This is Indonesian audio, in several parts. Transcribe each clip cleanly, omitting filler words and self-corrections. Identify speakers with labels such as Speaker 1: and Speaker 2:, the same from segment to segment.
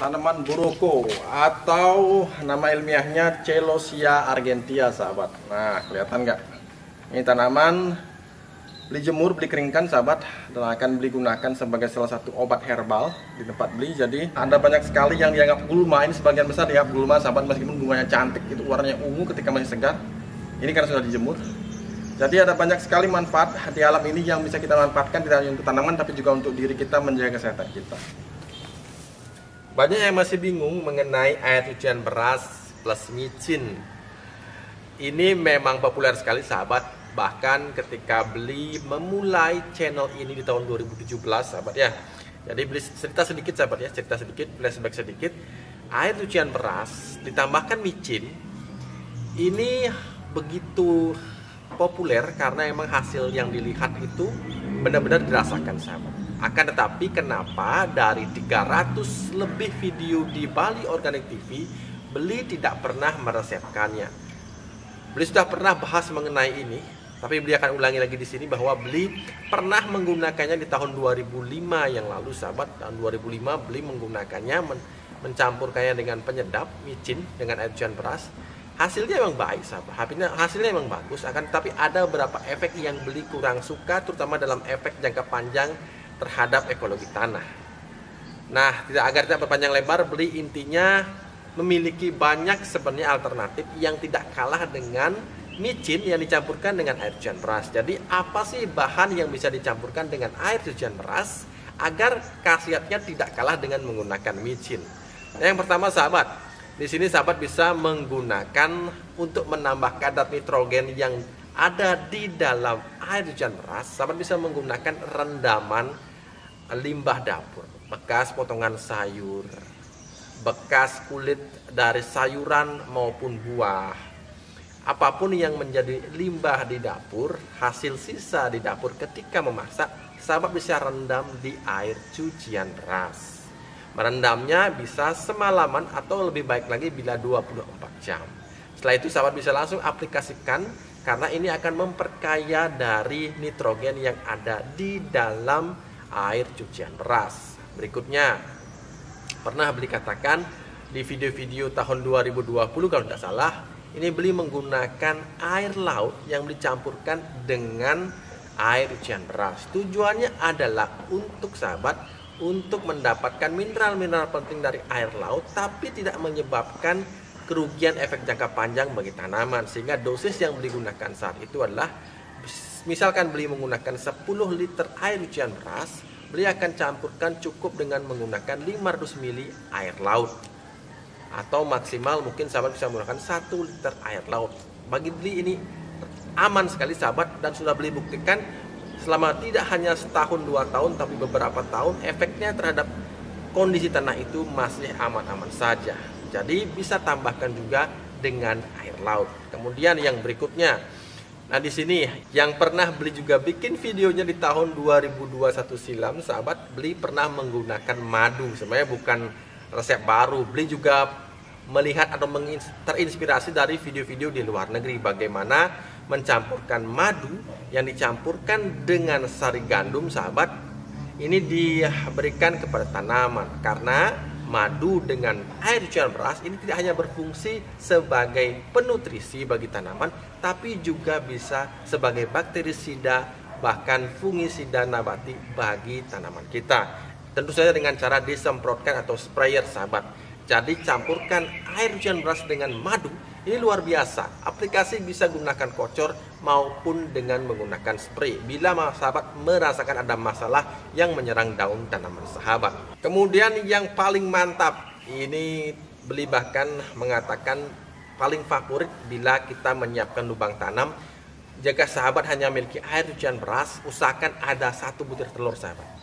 Speaker 1: tanaman Boroko atau nama ilmiahnya Celosia argentea, sahabat. Nah, kelihatan nggak? Ini tanaman beli jemur, beli keringkan, sahabat, dan akan beli gunakan sebagai salah satu obat herbal di tempat beli. Jadi ada banyak sekali yang dianggap gulma. Ini sebagian besar dianggap gulma, sahabat, meskipun bunganya cantik, itu warnanya ungu ketika masih segar. Ini karena sudah dijemur. Jadi ada banyak sekali manfaat di alam ini yang bisa kita manfaatkan, tidak hanya untuk tanaman tapi juga untuk diri kita, menjaga kesehatan kita.
Speaker 2: Banyak yang masih bingung mengenai air cucian beras plus micin. Ini memang populer sekali, sahabat. Bahkan ketika beli memulai channel ini di tahun 2017, sahabat ya. Jadi beli cerita sedikit, sahabat ya, cerita sedikit, flashback sedikit. Air cucian beras ditambahkan micin ini begitu populer karena emang hasil yang dilihat itu benar-benar dirasakan, sahabat. Akan tetapi kenapa dari 300 lebih video di Bali Organic TV, beli tidak pernah meresepkannya. Beli sudah pernah bahas mengenai ini, tapi beli akan ulangi lagi di sini bahwa beli pernah menggunakannya di tahun 2005 yang lalu, sahabat. Tahun 2005 beli menggunakannya, mencampurkannya dengan penyedap micin dengan air cucian beras. Hasilnya memang baik, sahabat. Hasilnya memang bagus, akan tetapi ada beberapa efek yang beli kurang suka, terutama dalam efek jangka panjang terhadap ekologi tanah. Nah, agar tidak berpanjang lebar, beli intinya memiliki banyak sebenarnya alternatif yang tidak kalah dengan micin yang dicampurkan dengan air cucian beras. Jadi apa sih bahan yang bisa dicampurkan dengan air cucian beras agar khasiatnya tidak kalah dengan menggunakan micin? Nah, yang pertama, sahabat, di sini sahabat bisa menggunakan untuk menambah kadar nitrogen yang ada di dalam air cucian beras. Sahabat bisa menggunakan rendaman limbah dapur, bekas potongan sayur, bekas kulit dari sayuran maupun buah, apapun yang menjadi limbah di dapur, hasil sisa di dapur ketika memasak, sahabat bisa rendam di air cucian beras. Merendamnya bisa semalaman atau lebih baik lagi bila 24 jam. Setelah itu sahabat bisa langsung aplikasikan, karena ini akan memperkaya dari nitrogen yang ada di dalam air cucian beras. Berikutnya, pernah beli katakan di video-video tahun 2020 kalau tidak salah, ini beli menggunakan air laut yang dicampurkan dengan air cucian beras. Tujuannya adalah untuk sahabat, untuk mendapatkan mineral-mineral penting dari air laut, tapi tidak menyebabkan kerugian efek jangka panjang bagi tanaman. Sehingga dosis yang digunakan saat itu adalah, misalkan beli menggunakan 10 liter air cucian beras, beli akan campurkan cukup dengan menggunakan 500 ml air laut. Atau maksimal mungkin sahabat bisa menggunakan 1 liter air laut. Bagi beli ini aman sekali, sahabat, dan sudah beli buktikan selama tidak hanya setahun 2 tahun tapi beberapa tahun, efeknya terhadap kondisi tanah itu masih aman-aman saja. Jadi bisa tambahkan juga dengan air laut. Kemudian yang berikutnya, nah di sini yang pernah beli juga bikin videonya di tahun 2021 silam, sahabat, beli pernah menggunakan madu. Sebenarnya bukan resep baru, beli juga melihat atau terinspirasi dari video-video di luar negeri bagaimana mencampurkan madu yang dicampurkan dengan sari gandum, sahabat. Ini diberikan kepada tanaman karena madu dengan air cucian beras ini tidak hanya berfungsi sebagai penutrisi bagi tanaman, tapi juga bisa sebagai bakterisida bahkan fungisida nabati bagi tanaman kita. Tentu saja dengan cara disemprotkan atau sprayer, sahabat. Jadi campurkan air cucian beras dengan madu, ini luar biasa. Aplikasi bisa gunakan kocor maupun dengan menggunakan spray bila sahabat merasakan ada masalah yang menyerang daun tanaman sahabat. Kemudian yang paling mantap, ini beli bahkan mengatakan paling favorit bila kita menyiapkan lubang tanam. Jika sahabat hanya memiliki air cucian beras, usahakan ada 1 butir telur, sahabat.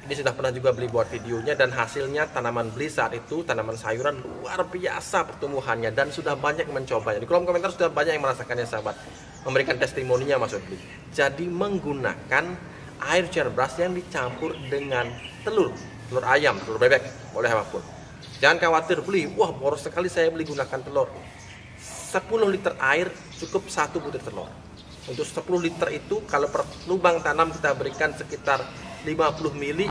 Speaker 2: Ini sudah pernah juga beli buat videonya, dan hasilnya tanaman beli saat itu, tanaman sayuran luar biasa pertumbuhannya, dan sudah banyak mencobanya. Di kolom komentar sudah banyak yang merasakannya, sahabat, memberikan testimoninya maksud beli. Jadi menggunakan air cucian beras yang dicampur dengan telur ayam, telur bebek, boleh apapun. Jangan khawatir beli, wah boros sekali saya beli gunakan telur. 10 liter air cukup 1 butir telur. Untuk 10 liter itu kalau per lubang tanam kita berikan sekitar 50 ml,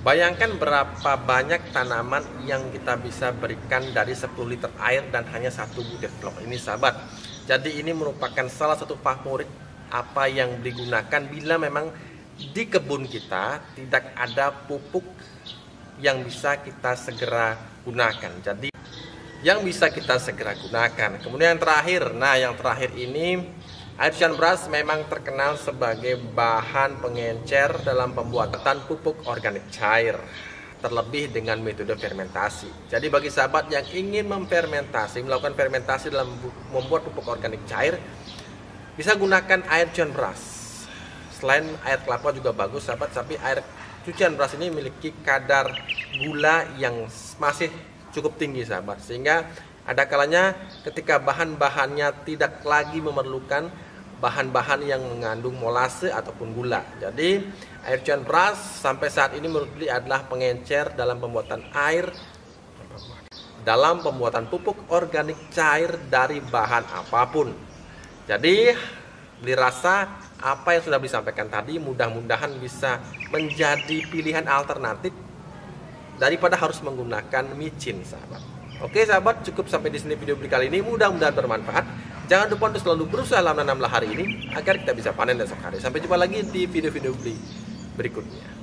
Speaker 2: Bayangkan berapa banyak tanaman yang kita bisa berikan dari 10 liter air dan hanya 1 butir vlog ini sahabat. Jadi ini merupakan salah satu favorit apa yang digunakan bila memang di kebun kita tidak ada pupuk yang bisa kita segera gunakan. Jadi yang bisa kita segera gunakan. Kemudian yang terakhir, yang terakhir ini air cucian beras memang terkenal sebagai bahan pengencer dalam pembuatan pupuk organik cair, terlebih dengan metode fermentasi. Jadi bagi sahabat yang ingin melakukan fermentasi dalam membuat pupuk organik cair, bisa gunakan air cucian beras. Selain air kelapa juga bagus sahabat, tapi air cucian beras ini memiliki kadar gula yang masih cukup tinggi sahabat, sehingga ada kalanya ketika bahan-bahannya tidak lagi memerlukan bahan-bahan yang mengandung molase ataupun gula. Jadi air cucian beras sampai saat ini menurut Bli adalah pengencer dalam pembuatan pupuk organik cair dari bahan apapun. Jadi Bli rasa apa yang sudah disampaikan tadi mudah-mudahan bisa menjadi pilihan alternatif daripada harus menggunakan micin sahabat. Oke sahabat, cukup sampai di sini video Bli kali ini, mudah-mudahan bermanfaat. Jangan lupa untuk selalu berusaha menanamlah hari ini agar kita bisa panen esok hari. Sampai jumpa lagi di video-video Bli berikutnya.